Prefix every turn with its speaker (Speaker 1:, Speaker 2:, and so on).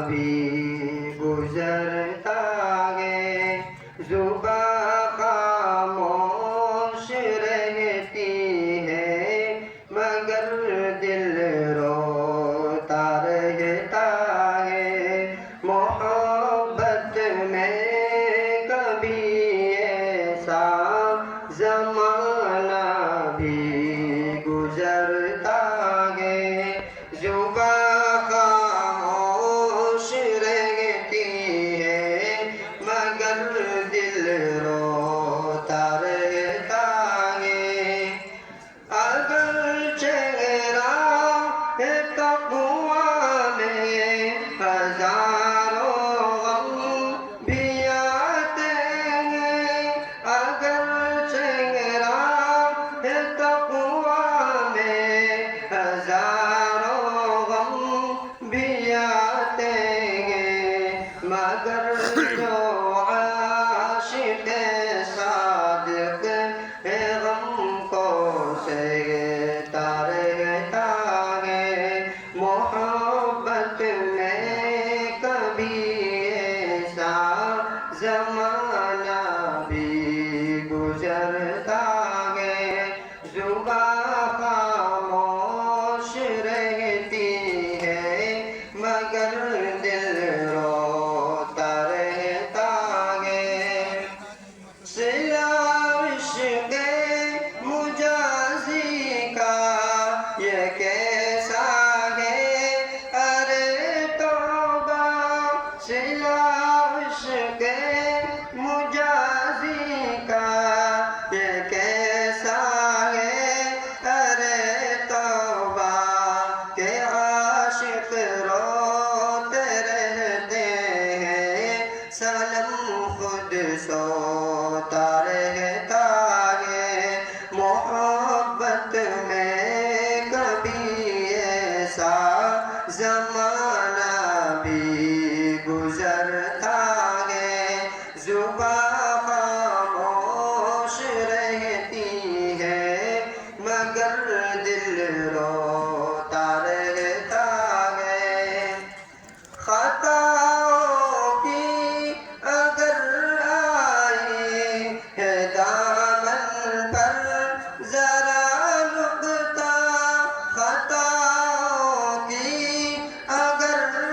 Speaker 1: بھی گزرتا ہے زباں خاموش رہتی ہے مگر دل روتا رہتا ہے محبت میں کبھی ایسا زمانہ بھی گزرتا ہے زباں خاموش رہتی ہے مگر دل روتا رہتا ہے اگر چہرہ تقویٰ میں ہزاروں غم بھی آتے ہیں اگر چہرہ تقویٰ میں ہزاروں غم بھی آتے ہیں مگر جو عاشق صادق غم کو سہتا رہتا ہے محبت میں کبھی ایسا زمانہ بھی گزرتا ہے زباں خاموش رہتی ہے مگر دل روتا رہتا ہے صلہ عشق مجازی کا یہ کیسا ہے ارے توبہ صلہ عشق مجازی کا یہ کیسا ہے ارے توبہ کہ عاشق روتے رہتے ہیں سلم خود سوتا رہتا ہے محبت میں کبھی ایسا زمانہ بھی گزرتا ہے زباں خاموش رہتی ہے مگر دل روتا رہتا ہے خطاؤں کی اگر آئی ہے دامن پر ذرا نقطہ خطاؤں کی اگر